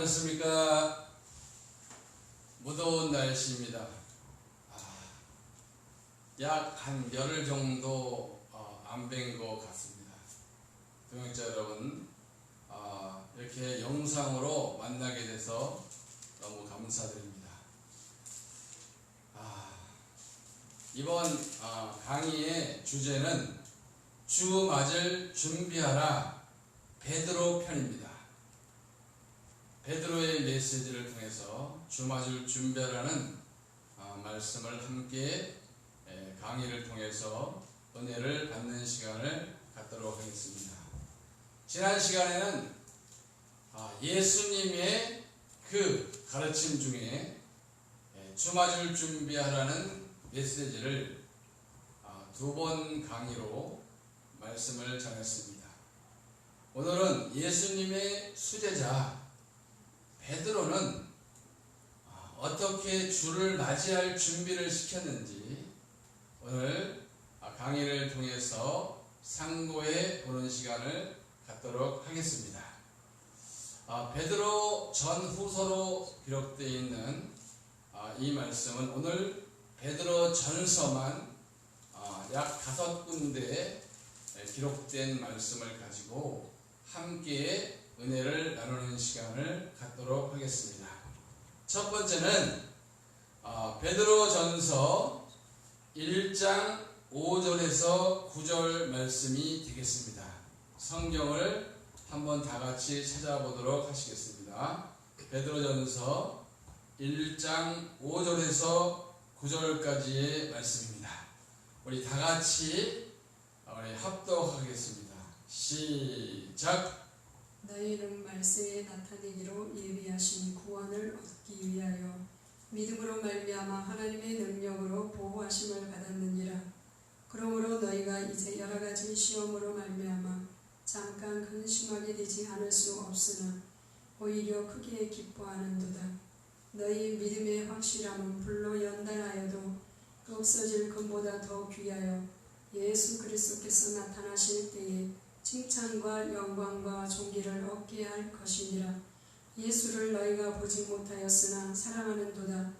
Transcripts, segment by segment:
안녕하십니까. 무더운 날씨입니다. 약 한 열흘 정도 안 뵌 것 같습니다. 동역자 여러분, 이렇게 영상으로 만나게 돼서 너무 감사드립니다. 이번 강의의 주제는 주 맞을 준비하라 베드로 편입니다. 베드로의 메시지를 통해서 주 맞을 준비하라는 말씀을 함께 강의를 통해서 은혜를 받는 시간을 갖도록 하겠습니다. 지난 시간에는 예수님의 그 가르침 중에 주 맞을 준비하라는 메시지를 두 번 강의로 말씀을 전했습니다. 오늘은 예수님의 수제자 베드로는 어떻게 주를 맞이할 준비를 시켰는지 오늘 강의를 통해서 상고해 보는 시간을 갖도록 하겠습니다. 베드로 전후서로 기록되어 있는 이 말씀은 오늘 베드로 전서만 약 5군데 기록된 말씀을 가지고 함께 은혜를 나누는 시간을 갖도록 하겠습니다. 첫 번째는 베드로 전서 1장 5절에서 9절 말씀이 되겠습니다. 성경을 한번 다 같이 찾아보도록 하시겠습니다. 베드로 전서 1장 5절에서 9절까지의 말씀입니다. 우리 다 같이 합독하겠습니다. 시작! 너희는 말세에 나타내기로 예비하신 구원을 얻기 위하여 믿음으로 말미암아 하나님의 능력으로 보호하심을 받았느니라. 그러므로 너희가 이제 여러 가지 시험으로 말미암아 잠깐 근심하게 되지 않을 수 없으나 오히려 크게 기뻐하는도다. 너희 믿음의 확실함은 불로 연단하여도 없어질 금보다 더 귀하여 예수 그리스도께서 나타나실 때에 칭찬과 영광과 존귀를 얻게 할 것이니라. 예수를 너희가 보지 못하였으나 사랑하는도다.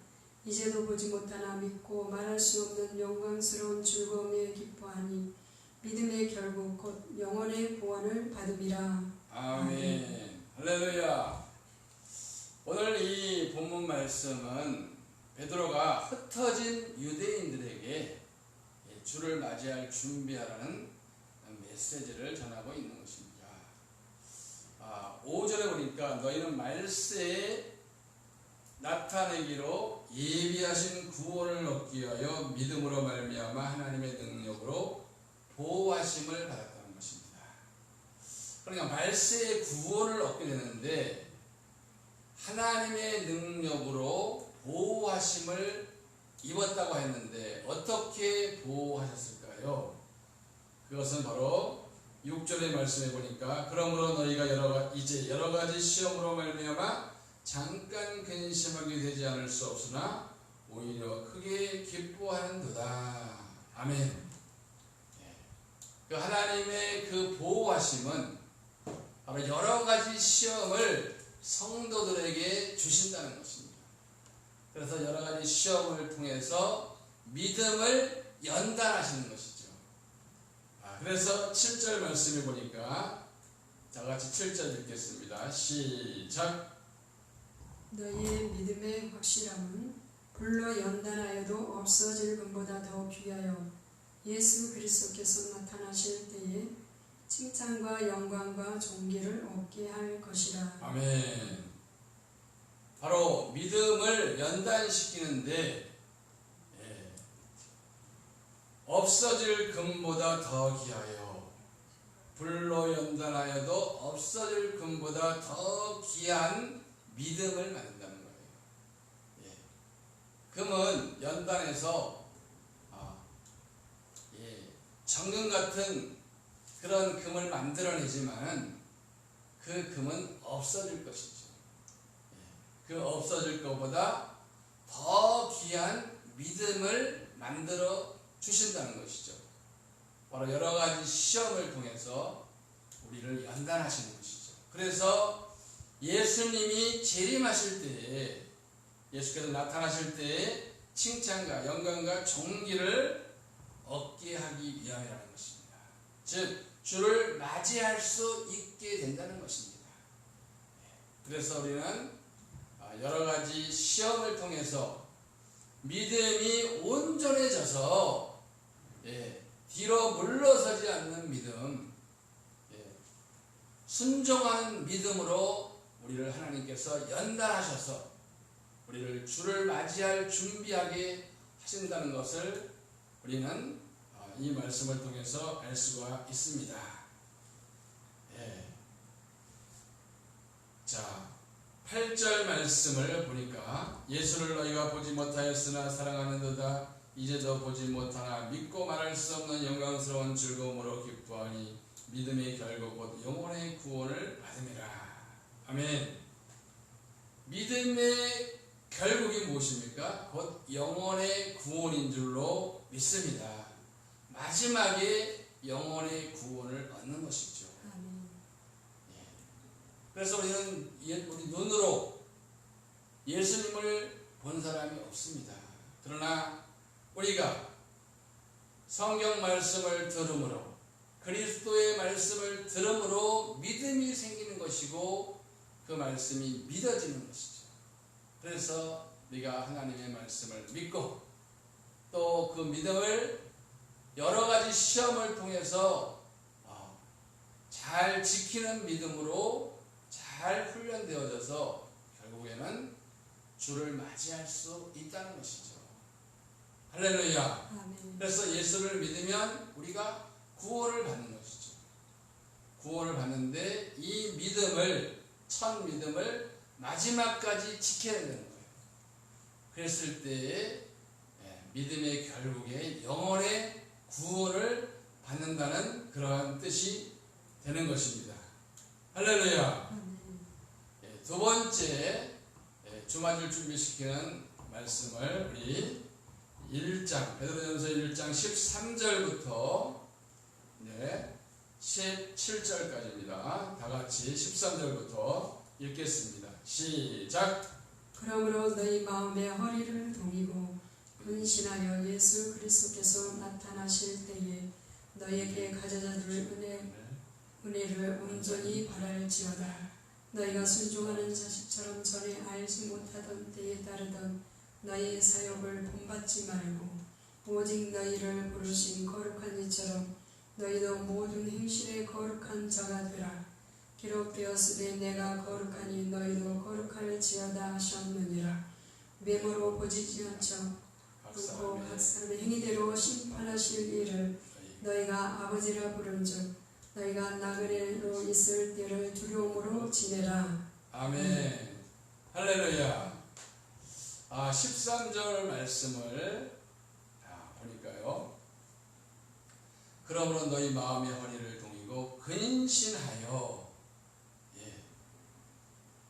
이제도 보지 못하나 믿고 말할 수 없는 영광스러운 즐거움에 기뻐하니 믿음의 결국 곧 영혼의 구원을 받음이라. 아멘. 할렐루야. 오늘 이 본문 말씀은 베드로가 흩어진 유대인들에게 주를 맞이할 준비하라는 메시지를 전하고 있는 것입니다. 5절에 보니까 너희는 말세에 나타내기로 예비하신 구원을 얻기 위하여 믿음으로 말미암아 하나님의 능력으로 보호하심을 받았다는 것입니다. 그러니까 말세에 구원을 얻게 되는데 하나님의 능력으로 보호하심을 입었다고 했는데 어떻게 보호하셨을까요? 그것은 바로 6절의 말씀에 보니까 그러므로 너희가 이제 여러 가지 시험으로 말미암아 잠깐 근심하게 되지 않을 수 없으나 오히려 크게 기뻐하는도다. 아멘. 그 하나님의 그 보호하심은 바로 여러 가지 시험을 성도들에게 주신다는 것입니다. 그래서 여러 가지 시험을 통해서 믿음을 연단하시는 것이죠. 그래서 7절 말씀에 보니까 다 같이 7절 읽겠습니다. 시작! 너희의 믿음의 확실함은 불로 연단하여도 없어질 금보다 더 귀하여 예수 그리스도께서 나타나실 때에 칭찬과 영광과 존귀를 얻게 할 것이라. 아멘. 바로 믿음을 연단시키는데 없어질 금보다 더 귀하여 불로 연단하여도 없어질 금보다 더 귀한 믿음을 만든다는 거예요. 금은 연단해서 정금 같은 그런 금을 만들어내지만 그 금은 없어질 것이죠. 그 없어질 것보다 더 귀한 믿음을 만들어 주신다는 것이죠. 바로 여러 가지 시험을 통해서 우리를 연단하시는 것이죠. 그래서 예수님이 재림하실 때에, 예수께서 나타나실 때에 칭찬과 영광과 존귀를 얻게 하기 위함이라는 것입니다. 즉 주를 맞이할 수 있게 된다는 것입니다. 그래서 우리는 여러 가지 시험을 통해서 믿음이 온전해져서 뒤로 물러서지 않는 믿음, 순종한 믿음으로 우리를 하나님께서 연단하셔서 우리를 주를 맞이할 준비하게 하신다는 것을 우리는 이 말씀을 통해서 알 수가 있습니다. 자, 8절 말씀을 보니까 예수를 너희가 보지 못하였으나 사랑하는도다 이제도 보지 못하나 믿고 말할 수 없는 영광스러운 즐거움으로 기뻐하니 믿음의 결국 곧 영혼의 구원을 받음이라. 아멘. 믿음의 결국이 무엇입니까? 곧 영혼의 구원인 줄로 믿습니다. 마지막에 영혼의 구원을 얻는 것이죠. 그래서 우리는 우리 눈으로 예수님을 본 사람이 없습니다. 그러나 우리가 성경 말씀을 들음으로, 그리스도의 말씀을 들음으로 믿음이 생기는 것이고 그 말씀이 믿어지는 것이죠. 그래서 우리가 하나님의 말씀을 믿고 또 그 믿음을 여러 가지 시험을 통해서 잘 지키는 믿음으로 잘 훈련되어져서 결국에는 주를 맞이할 수 있다는 것이죠. 할렐루야. 아멘. 그래서 예수를 믿으면 우리가 구원을 받는 것이죠. 구원을 받는데 이 믿음을, 첫 믿음을 마지막까지 지켜야 되는 거예요. 그랬을 때에 믿음의 결국에 영혼의 구원을 받는다는 그러한 뜻이 되는 것입니다. 할렐루야. 두 번째 주맞을 준비시키는 말씀을 우리 1장 베드로전서 1장 13절부터 17절까지입니다. 다같이 13절부터 읽겠습니다. 시작. 그러므로 너희 마음의 허리를 동이고 근신하여 예수 그리스도께서 나타나실 때에 너희에게 가져다 줄 은혜를 온전히 바랄지어다. 너희가 순종하는 자식처럼 전에 알지 못하던 때에 따르던 너희의 사역을 본받지 말고 오직 너희를 부르신 거룩한 이처럼 너희도 모든 행실에 거룩한 자가 되라. 기록되었으되 내가 거룩하니 너희도 거룩할지어다 하셨느니라. 외모로 보지지 않죠. 그리고 각 사람의 행위대로 심판하실 일을 너희가 아버지라 부른즉 너희가 나그네로 있을 때를 두려움으로 지내라. 아멘. 할렐루야. 13절 말씀을 보니까요. 그러므로 너희 마음의 허리를 동이고 근신하여,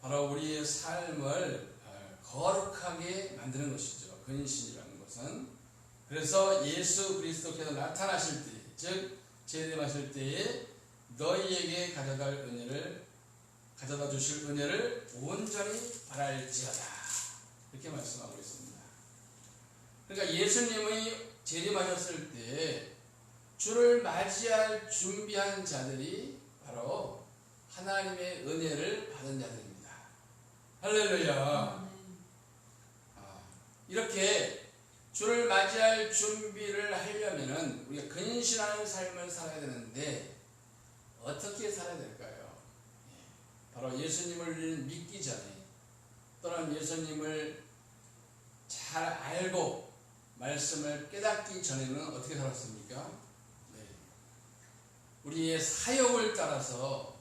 바로 우리의 삶을 거룩하게 만드는 것이죠. 근신이라는 것은. 그래서 예수 그리스도께서 나타나실 때, 즉 재림하실 때에 너희에게 가져다 주실 은혜를 온전히 바랄지어다. 이렇게 말씀하고 있습니다. 그러니까 예수님이 재림하셨을 때 주를 맞이할 준비한 자들이 바로 하나님의 은혜를 받은 자들입니다. 할렐루야. 이렇게 주를 맞이할 준비를 하려면은 우리가 근신하는 삶을 살아야 되는데 어떻게 살아야 될까요? 바로 예수님을 믿기 전에 또는 예수님을 잘 알고 말씀을 깨닫기 전에는 어떻게 살았습니까? 우리의 사욕을 따라서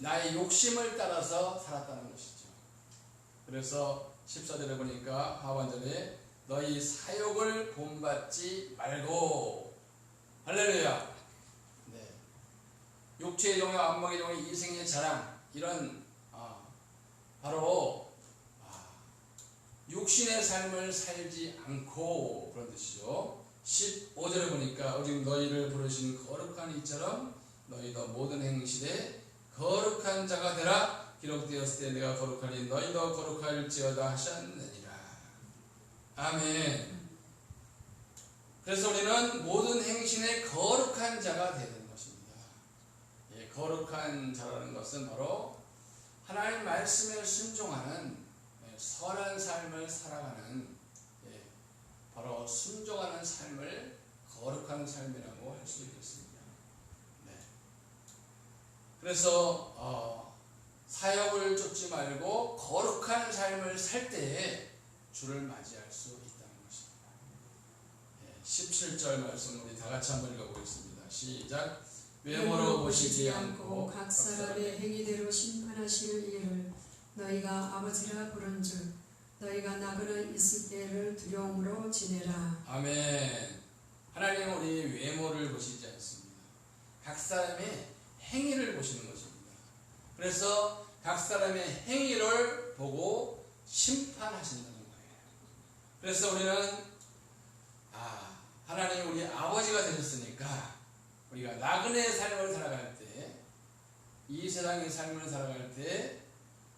나의 욕심을 따라서 살았다는 것이죠. 그래서 14절에 보니까 하반절에 너희 사욕을 본받지 말고, 할렐루야. 육체의 종의 안목의 종의 이생의 자랑, 이런 바로 육신의 삶을 살지 않고 그런 뜻이죠. 15절에 보니까 오직 너희를 부르신 거룩한 이처럼 너희도 모든 행실에 거룩한 자가 되라. 기록되었을 때 내가 거룩하니 너희도 거룩할지어다 하셨느니라. 아멘. 그래서 우리는 모든 행신에 거룩한 자가 되는 것입니다. 예, 거룩한 자라는 것은 바로 하나님 말씀에 순종하는 선한 삶을 살아가는, 바로 순종하는 삶을 거룩한 삶이라고 할 수 있겠습니다. 네. 그래서 사역을 쫓지 말고 거룩한 삶을 살 때에 주를 맞이할 수 있다는 것입니다. 17절 말씀 우리 다 같이 한번 읽어보겠습니다. 시작. 외모로 보시지 않고 각 사람의 행위대로 심판하실 이를 너희가 아버지라 부른즉 너희가 나그네 있을 때를 두려움으로 지내라. 아멘. 하나님은 우리 외모를 보시지 않습니다. 각 사람의 행위를 보시는 것입니다. 그래서 각 사람의 행위를 보고 심판하신다는 거예요. 그래서 우리는 하나님 우리 아버지가 되셨으니까 우리가 나그네의 삶을 살아갈 때, 이 세상의 삶을 살아갈 때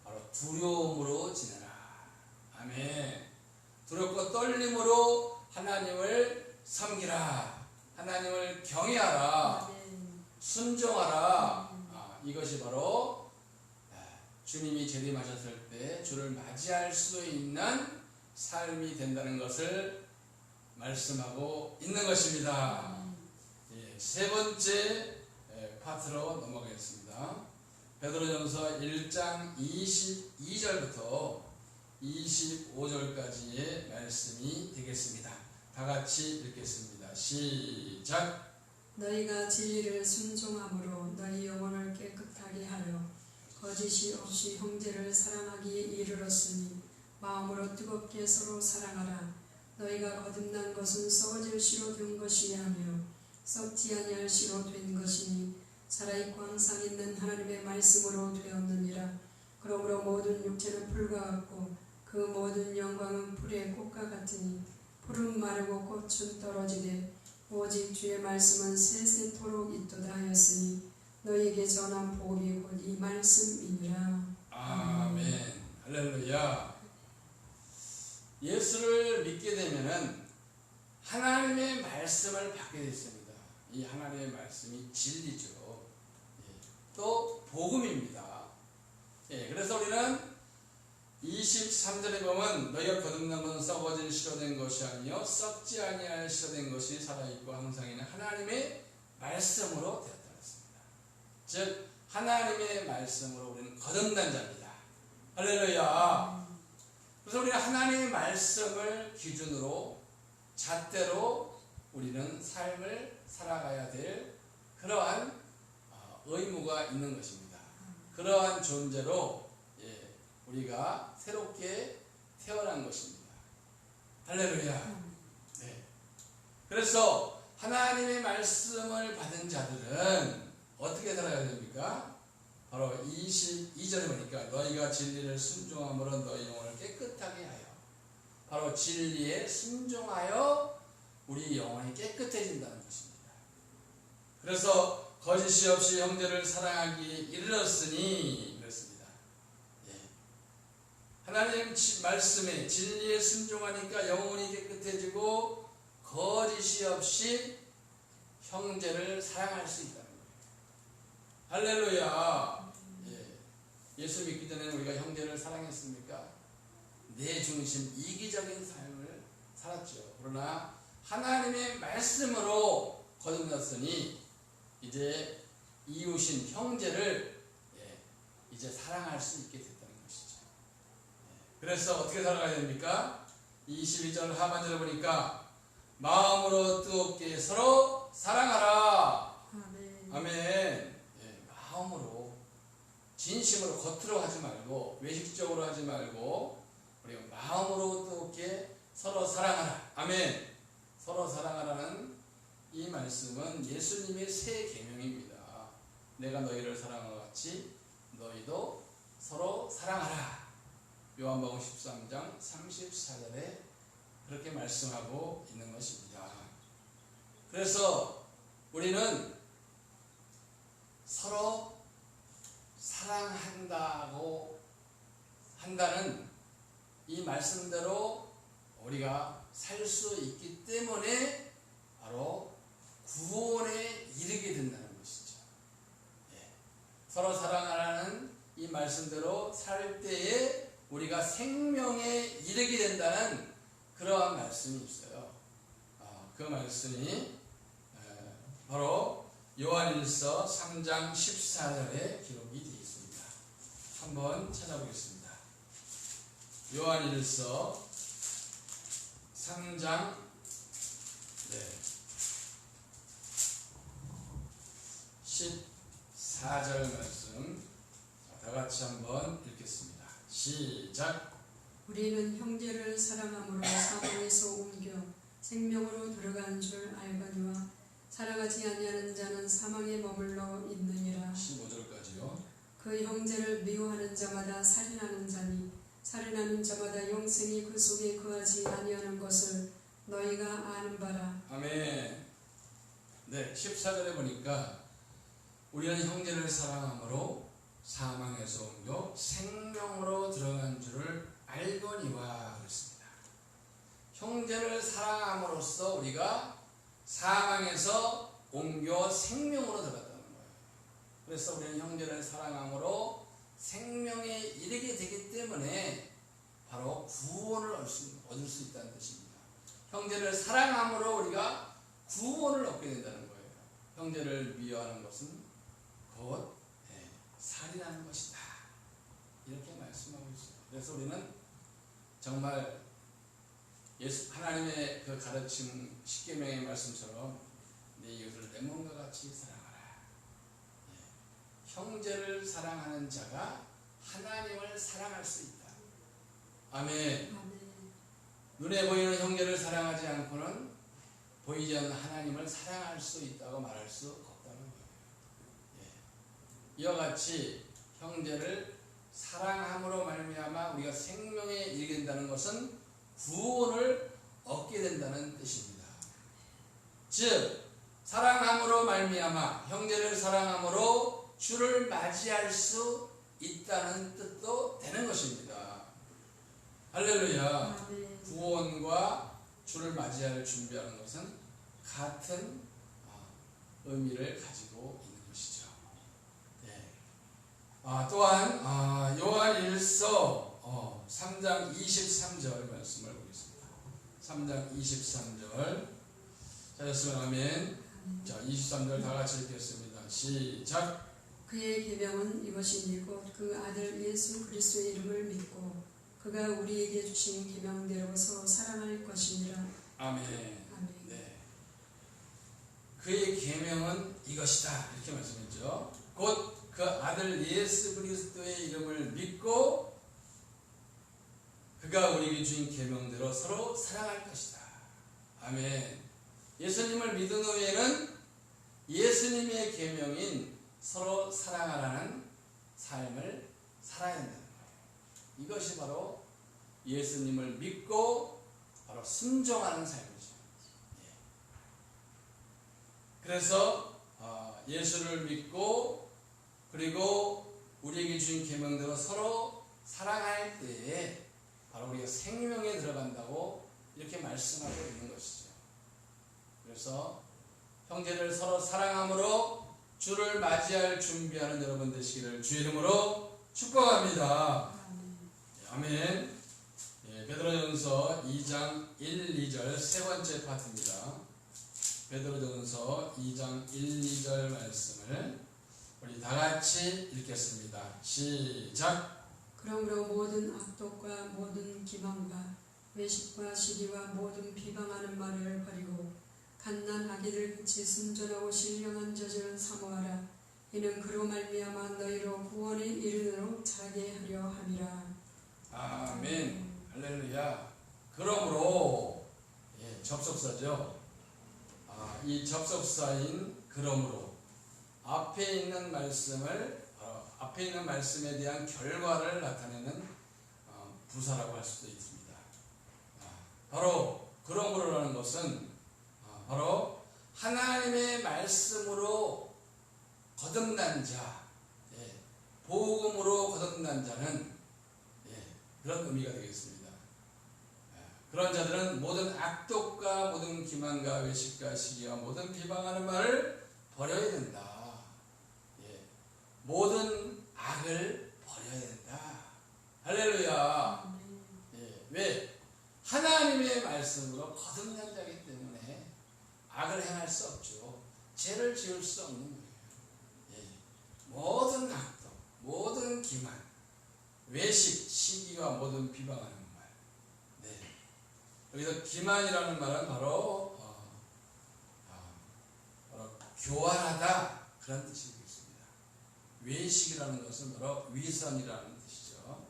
바로 두려움으로 지내라. 아멘. 두렵고 떨림으로 하나님을 섬기라. 하나님을 경외하라. 순종하라. 이것이 바로 주님이 재림하셨을 때 주를 맞이할 수 있는 삶이 된다는 것을 말씀하고 있는 것입니다. 세 번째 파트로 넘어가겠습니다. 베드로전서 1장 22절부터 25절까지의 말씀이 되겠습니다. 다 같이 읽겠습니다. 시작. 너희가 진리를 순종함으로 너희 영혼을 깨끗하게 하여 거짓이 없이 형제를 사랑하기에 이르렀으니 마음으로 뜨겁게 서로 사랑하라. 너희가 거듭난 것은 썩어질 씨로 된 것이 아니며 썩지 아니할 씨로 된 것이니 살아있고 항상 있는 하나님의 말씀으로 되었느니라. 그러므로 모든 육체는 풀과 같고 그 모든 영광은 풀의 꽃과 같으니 풀은 마르고 꽃은 떨어지되 오직 주의 말씀은 세세토록 있도다 하였으니 너희에게 전한 복음이 곧 이 말씀이니라. 아멘. 할렐루야. 예수를 믿게 되면은 하나님의 말씀을 받게 됐습니다. 이 하나님의 말씀이 진리죠. 또 복음입니다. 그래서 우리는 23절에 보면 너희가 거듭난 것은 썩어질 씨로 된 것이 아니요 썩지 아니할 씨로 된 것이 살아있고 항상 있는 하나님의 말씀으로 되었다 했습니다. 즉 하나님의 말씀으로 우리는 거듭난 자입니다. 할렐루야. 그래서 우리는 하나님의 말씀을 기준으로 잣대로 우리는 삶을 살아가야 될 그러한 의무가 있는 것입니다. 그러한 존재로 우리가 새롭게 태어난 것입니다. 할렐루야. 네. 그래서 하나님의 말씀을 받은 자들은 어떻게 살아야 됩니까? 바로 22절에 보니까 너희가 진리를 순종함으로 너희 영혼을 깨끗하게 하여, 바로 진리에 순종하여 우리 영혼이 깨끗해진다는 것입니다. 그래서 거짓이 없이 형제를 사랑하기에 이르렀으니 그랬습니다. 하나님 말씀에 진리에 순종하니까 영혼이 깨끗해지고 거짓이 없이 형제를 사랑할 수 있다는 거예요. 할렐루야. 예수 믿기 전에는 우리가 형제를 사랑했습니까? 내 중심 이기적인 삶을 살았죠. 그러나 하나님의 말씀으로 거듭났으니 이제 이웃인 형제를 이제 사랑할 수 있게 됐다는 것이죠. 그래서 어떻게 살아가야 됩니까? 22절 하반절에 보니까 마음으로 뜨겁게 서로 사랑하라. 아멘. 아멘. 마음으로, 진심으로, 겉으로 하지 말고 외식적으로 하지 말고 우리가 마음으로 뜨겁게 서로 사랑하라. 아멘. 서로 사랑하라는 이 말씀은 예수님의 새 계명입니다. 내가 너희를 사랑한 것 같이 너희도 서로 사랑하라. 요한복음 13장 34절에 그렇게 말씀하고 있는 것입니다. 그래서 우리는 서로 사랑한다고 한다는 이 말씀대로 우리가 살 수 있기 때문에 바로 구원에 이르게 된다는 것이죠. 예. 서로 사랑하라는 이 말씀대로 살 때에 우리가 생명에 이르게 된다는 그러한 말씀이 있어요. 그 말씀이 바로 요한일서 3장 14절에 기록이 되어 있습니다. 한번 찾아보겠습니다. 요한일서 3장 14절 말씀 다 같이 한번 읽겠습니다. 시작. 우리는 형제를 사랑함으로 사망에서 옮겨 생명으로 들어간 줄 알거니와 사랑하지 아니하는 자는 사망에 머물러 있느니라. 15절까지요. 그 형제를 미워하는 자마다 살인하는 자니 살인하는 자마다 영생이 그 속에 거하지 아니하는 것을 너희가 아는 바라. 아멘. 네, 14절에 보니까 우리는 형제를 사랑함으로 사망에서 옮겨 생명으로 들어간 줄을 알거니와 그랬습니다. 형제를 사랑함으로써 우리가 사망에서 옮겨 생명으로 들어갔다는 거예요. 그래서 우리는 형제를 사랑함으로 생명에 이르게 되기 때문에 바로 구원을 얻을 수 있다는 뜻입니다. 형제를 사랑함으로 우리가 구원을 얻게 된다는 거예요. 형제를 미워하는 것은 곧 살인하는 것이다. 이렇게 말씀하고 있어요. 그래서 우리는 정말 하나님의 그 가르침 십계명의 말씀처럼 내 이웃을 내 몸과 같이 사랑하라. 형제를 사랑하는 자가 하나님을 사랑할 수 있다. 아멘. 눈에 보이는 형제를 사랑하지 않고는 보이지 않는 하나님을 사랑할 수 있다고 말할 수 없다는 거예요. 이와 같이 형제를 사랑함으로 말미암아 우리가 생명에 이르게 된다는 것은 구원을 얻게 된다는 뜻입니다. 즉 사랑함으로 말미암아 형제를 사랑함으로 주를 맞이할 수 있다는 뜻도 되는 것입니다. 할렐루야. 구원과 주를 맞이할 준비하는 것은 같은 의미를 가지고 있는 것이죠. 또한 요한일서 3장 23절 말씀을 보겠습니다. 3장 23절 찾았으면 아멘. 자, 23절 다 같이 읽겠습니다. 시작. 그의 계명은 이것이니 곧 그 아들 예수 그리스도의 이름을 믿고 그가 우리에게 주신 계명대로서 사랑할 것이니라. 아멘. 아멘. 네. 그의 계명은 이것이다. 이렇게 말씀했죠. 곧 그 아들 예수 그리스도의 이름을 믿고 그가 우리에게 주신 계명대로 서로 사랑할 것이다. 아멘. 예수님을 믿은 후에는 예수님의 계명인 서로 사랑하라는 삶을 살아야 된다는 거예요. 이것이 바로 예수님을 믿고 바로 순종하는 삶이죠. 그래서 예수를 믿고 그리고 우리에게 주신 계명대로 서로 사랑할 때에 바로 우리가 생명에 들어간다고 이렇게 말씀하고 있는 것이죠. 그래서 형제를 서로 사랑함으로 주를 맞이할 준비하는 여러분 되시기를 주의 이름으로 축복합니다. 아멘. 베드로전서 2장 1, 2절 세 번째 파트입니다. 베드로전서 2장 1, 2절 말씀을 우리 다 같이 읽겠습니다. 시작. 그러므로 모든 악독과 모든 기망과 외식과 시기와 모든 비방하는 말을 버리고 갓난아기들 같이 순전하고 신령한 젖을 사모하라. 이는 그로 말미암아 너희로 구원에 이르도록 자라게 하려 함이라. 아멘. 할렐루야. 그러므로 접속사죠. 이 접속사인 그러므로 앞에 있는 말씀에 대한 결과를 나타내는 부사라고 할 수도 있습니다. 바로 그러므로라는 것은 바로 하나님의 말씀으로 거듭난 자, 복음으로 거듭난 자는 그런 의미가 되겠습니다. 그런 자들은 모든 악독과 모든 기만과 외식과 시기와 모든 비방하는 말을 버려야 된다. 모든 악을 버려야 된다. 할렐루야. 왜? 하나님의 말씀으로 거듭난 자이기 때문에 악을 행할 수 없죠. 죄를 지을 수 없는 거예요. 모든 악독, 모든 기만, 외식, 시기와 모든 비방하는 말. 여기서 기만이라는 말은 바로 교활하다 그런 뜻이 되겠습니다. 외식이라는 것은 바로 위선이라는 뜻이죠.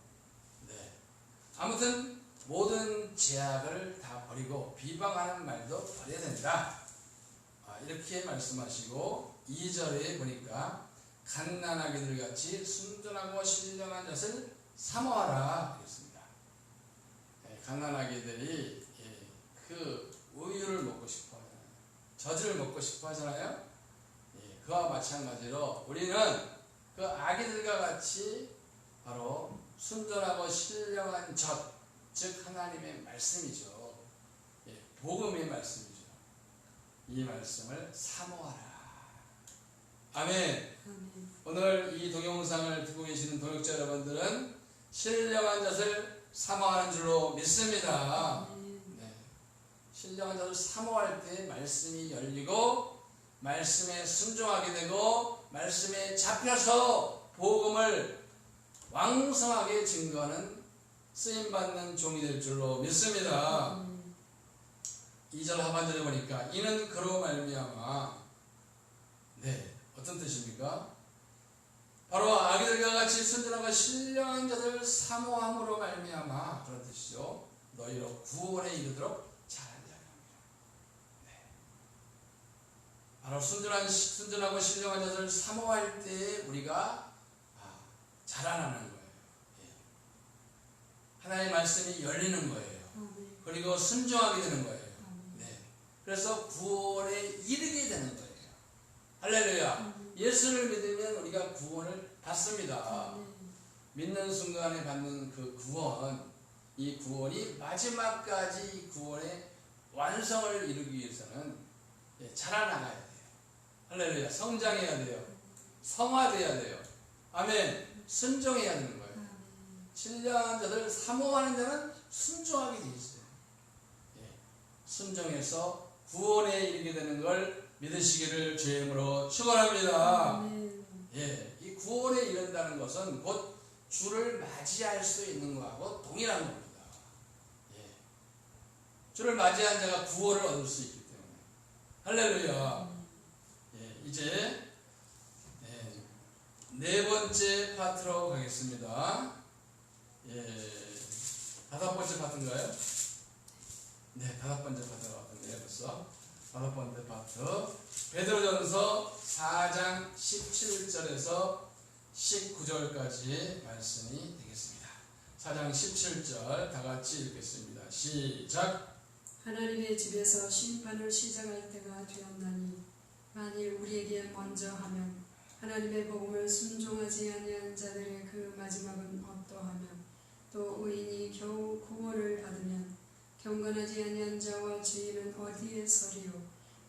아무튼 모든 제약을 다 버리고 비방하는 말도 버려야 된다. 이렇게 말씀하시고 2절에 보니까 갓난아기들 같이 순전하고 신령한 젖을 사모하라 그랬습니다. 갓난아기들이 그 우유를 먹고 싶어 하잖아요. 젖을 먹고 싶어 하잖아요. 그와 마찬가지로 우리는 그 아기들과 같이 바로 순전하고 신령한 젖, 즉 하나님의 말씀이죠. 복음의 말씀이죠. 이 말씀을 사모하라. 아멘. 오늘 이 동영상을 듣고 계시는 동역자 여러분들은 신령한 젖을 사모하는 줄로 믿습니다. 신령한 젖을 사모할 때 말씀이 열리고 말씀에 순종하게 되고 말씀에 잡혀서 복음을 왕성하게 증거하는 쓰임받는 종이 될 줄로 믿습니다. 2절 하반절에 보니까 이는 그로 말미암아 어떤 뜻입니까? 바로 아기들과 같이 순전하고 신령한 자들 사모함으로 말미암아 그런 뜻이죠. 너희로 구원에 이르도록 잘한 자입니다. 바로 순전하고 신령한 자들 사모할 때 우리가 자라나는 거예요. 하나님의 말씀이 열리는 거예요. 그리고 순종하게 되는 거예요. 그래서 구원에 이르게 되는 거예요. 할렐루야. 예수를 믿으면 우리가 구원을 받습니다. 믿는 순간에 받는 그 구원, 이 구원이 마지막까지 이 구원의 완성을 이루기 위해서는 자라나가야 돼요. 할렐루야. 성장해야 돼요. 성화돼야 돼요. 아멘. 순종해야 되는 거예요. 신령한 자들 사모하는 자는 순종하게 돼 있어요. 순종해서 구원에 이르게 되는 걸 믿으시기를 주의 이름으로 축원합니다. 이 구원에 이른다는 것은 곧 주를 맞이할 수 있는 것하고 동일한 겁니다. 주를 맞이한 자가 구원을 얻을 수 있기 때문에. 할렐루야. 이제 네 번째 파트로 가겠습니다. 5번째 파트인가요? 네, 5번째 파트가 왔던데요, 벌써. 5번째 파트. 베드로전서 4장 17절에서 19절까지 말씀이 되겠습니다. 4장 17절 다 같이 읽겠습니다. 시작. 하나님의 집에서 심판을 시작할 때가 되었나니 만일 우리에게 먼저 하면 하나님의 복음을 순종하지 아니한 자들의 그 마지막은 어떠하며 또 의인이 겨우 구원을 받으면 경건하지 아니한 자와 죄인은 어디에 서리요.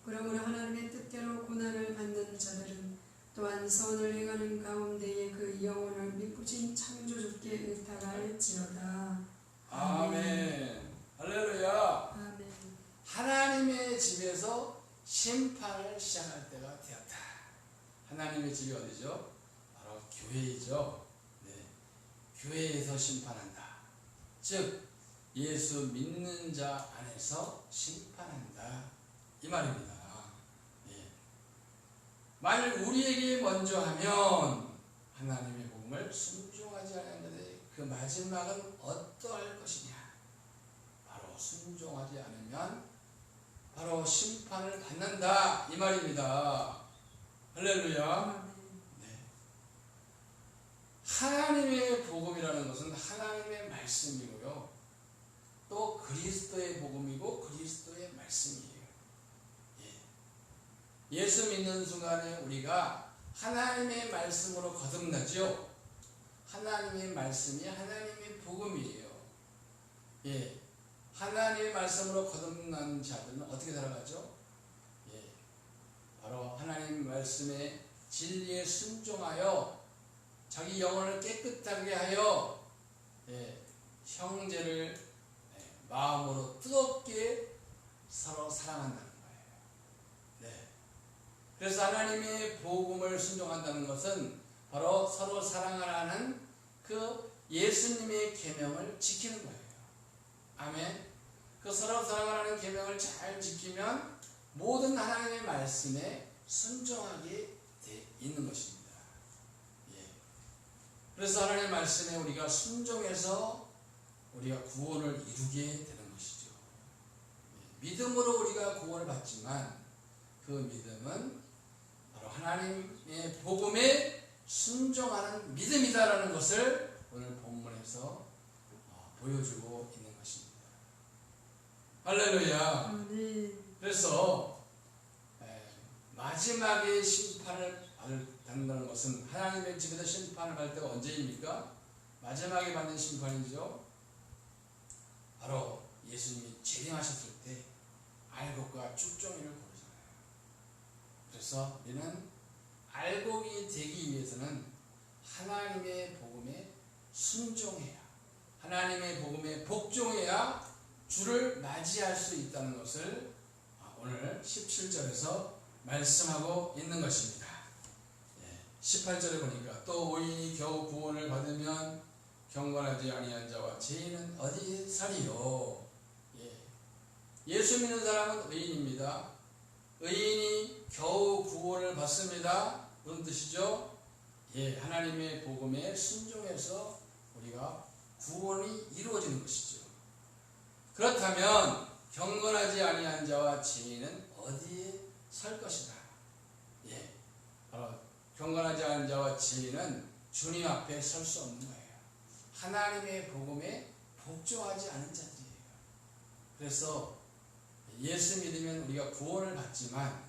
그러므로 하나님의 뜻대로 고난을 받는 자들은 또한 선을 행하는 가운데에 그 영혼을 미쁘신 창조주께 의탁할지어다. 아멘. 할렐루야. 아멘. 하나님의 집에서 심판을 시작할 때가 되었다. 하나님의 집이 어디죠? 바로 교회이죠. 교회에서 심판한다. 즉 예수 믿는 자 안에서 심판한다. 이 말입니다. 만일 우리에게 먼저 하면 하나님의 복음을 순종하지 않으면 그 마지막은 어떠할 것이냐. 바로 순종하지 않으면 바로 심판을 받는다. 이 말입니다. 할렐루야. 하나님의 복음이라는 것은 하나님의 말씀이고요. 또 그리스도의 복음이고 그리스도의 말씀이에요. 예수 믿는 순간에 우리가 하나님의 말씀으로 거듭나죠. 하나님의 말씀이 하나님의 복음이에요. 예, 하나님의 말씀으로 거듭난 자들은 어떻게 살아가죠? 예, 바로 하나님 말씀의 진리에 순종하여 자기 영혼을 깨끗하게 하여 형제를 마음으로 뜨겁게 서로 사랑한다는 거예요. 네. 그래서 하나님의 복음을 순종한다는 것은 바로 서로 사랑하라는 그 예수님의 계명을 지키는 거예요. 아멘. 그 서로 사랑하라는 계명을 잘 지키면 모든 하나님의 말씀에 순종하게 돼 있는 것입니다. 예. 그래서 하나님의 말씀에 우리가 순종해서 우리가 구원을 이루게 되는 것이죠. 예. 믿음으로 우리가 구원을 받지만 그 믿음은 바로 하나님의 복음에 순종하는 믿음이다라는 것을 오늘 본문에서 보여주고 있는 것입니다. 할렐루야. 그래서 마지막에 심판을 받는다는 것은 하나님의 집에서 심판을 받을 때가 언제입니까? 마지막에 받는 심판이죠. 바로 예수님이 재림하셨을 때 알곡과 쭉정이를 고르잖아요. 그래서 우리는 알곡이 되기 위해서는 하나님의 복음에 순종해야, 하나님의 복음에 복종해야 주를 맞이할 수 있다는 것을 오늘 17절에서 말씀하고 있는 것입니다. 18절에 보니까 또 의인이 겨우 구원을 받으면 경건하지 아니한 자와 죄인은 어디 사리요. 예수 믿는 사람은 의인입니다. 의인이 겨우 구원을 받습니다. 무슨 뜻이죠? 하나님의 복음에 순종해서 우리가 구원이 이루어지는 것이죠. 그렇다면 경건하지 아니한 자와 죄인은 어디에 설 것이다. 바로 경건하지 않은 자와 죄인은 주님 앞에 설 수 없는 거예요. 하나님의 복음에 복종하지 않은 자들이에요. 그래서 예수 믿으면 우리가 구원을 받지만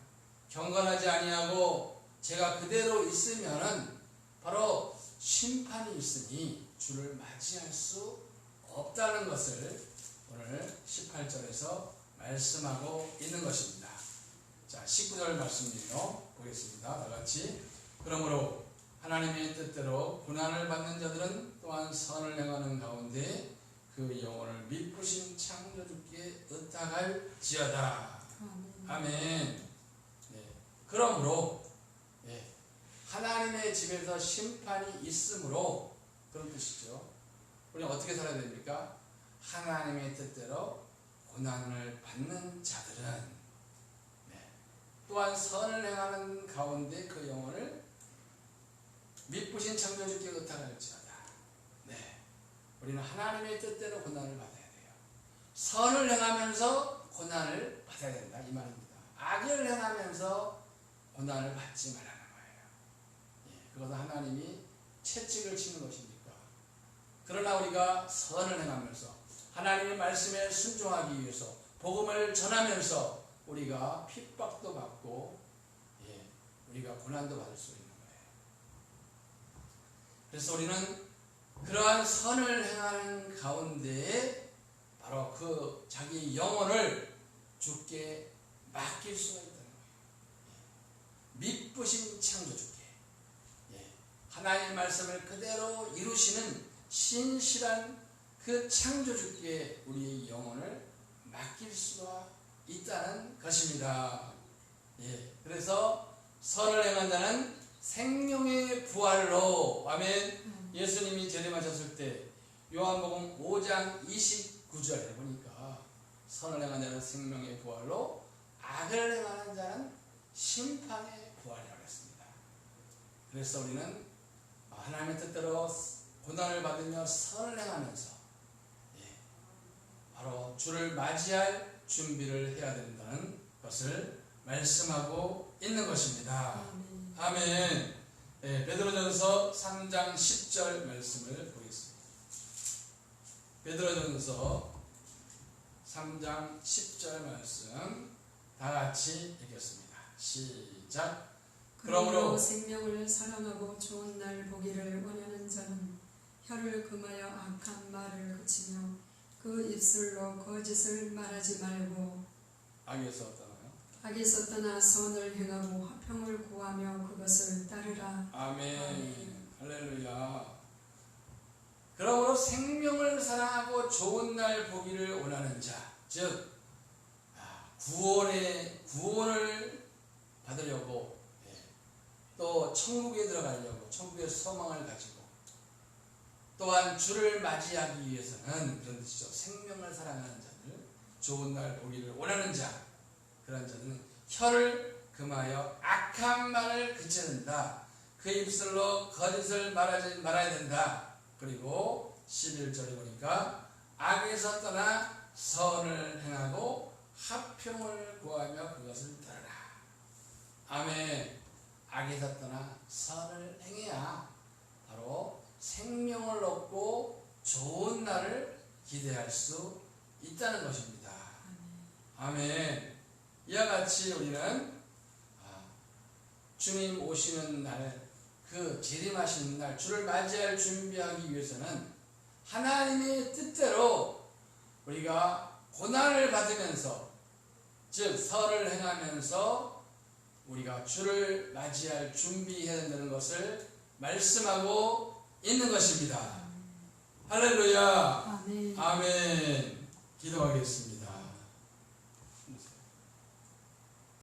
경건하지 아니하고 죄가 그대로 있으면은 바로 심판이 있으니 주를 맞이할 수 없다는 것을 오늘 18절에서 말씀하고 있는 것입니다. 자, 19절 말씀이요. 보겠습니다. 다 같이. 그러므로 하나님의 뜻대로 고난을 받는 자들은 또한 선을 행하는 가운데 그 영혼을 미쁘신 창조주께 의탁할지어다. 아멘. 그러므로 하나님의 집에서 심판이 있으므로 그런 뜻이죠. 우리는 어떻게 살아야 됩니까? 하나님의 뜻대로 고난을 받는 자들은 또한 선을 행하는 가운데 그 영혼을 미쁘신 창조주께 의탁할지어다. 우리는 하나님의 뜻대로 고난을 받아야 돼요. 선을 행하면서 고난을 받아야 된다 이 말입니다. 악을 행하면서 고난을 받지 말라는 거예요. 그것은 하나님이 채찍을 치는 것이니까. 그러나 우리가 선을 행하면서 하나님의 말씀에 순종하기 위해서 복음을 전하면서 우리가 핍박도 받고 우리가 고난도 받을 수 있는 거예요. 그래서 우리는 그러한 선을 행하는 가운데에 바로 그 자기 영혼을 주께 맡길 수가 있다는 거예요. 미쁘신 창조주께 하나님의 말씀을 그대로 이루시는 신실한 그 창조주께 우리의 영혼을 맡길 수가 있다는 것입니다. 그래서 선을 행한 자는 생명의 부활로, 아멘. 예수님이 재림하셨을 때 요한복음 5장 29절에 보니까 선을 행한 자는 생명의 부활로, 악을 행하는 자는 심판의 부활이라고 했습니다. 그래서 우리는 하나님의 뜻대로 고난을 받으며 선을 행하면서 바로 주를 맞이할 준비를 해야 된다는 것을 말씀하고 있는 것입니다. 아멘. 베드로전서 3장 10절 말씀을 보겠습니다. 베드로전서 3장 10절 말씀 다 같이 읽겠습니다. 시작. 그러므로 생명을 사랑하고 좋은 날 보기를 원하는 자는 혀를 금하여 악한 말을 그치며 그 입술로 거짓을 말하지 말고 악에서 떠나요. 악에서 떠나 선을 행하고 화평을 구하며 그것을 따르라. 아멘. 아멘. 할렐루야. 그러므로 생명을 사랑하고 좋은 날 보기를 원하는 자, 즉 구원을 받으려고, 또 천국에 들어가려고, 천국의 소망을 가지고, 또한 주를 맞이하기 위해서는, 그런 뜻이죠. 생명을 사랑하는 자들, 좋은 날 보기를 원하는 자, 그런 자들은 혀를 금하여 악한 말을 그쳐야 된다. 그 입술로 거짓을 말하지 말아야 된다. 그리고 11절에 보니까 악에서 떠나 선을 행하고 화평을 구하며 그것을 따르라. 아멘. 악에서 떠나 선을 행해야 바로 생명을 얻고 좋은 날을 기대할 수 있다는 것입니다. 아멘. 이와 같이 우리는 주님 오시는 날, 그 재림하시는 날, 주를 맞이할 준비하기 위해서는 하나님의 뜻대로 우리가 고난을 받으면서, 즉 선을 행하면서 우리가 주를 맞이할 준비해야 된다는 것을 말씀하고 있는 것입니다. 할렐루야. 아멘. 아멘. 기도하겠습니다.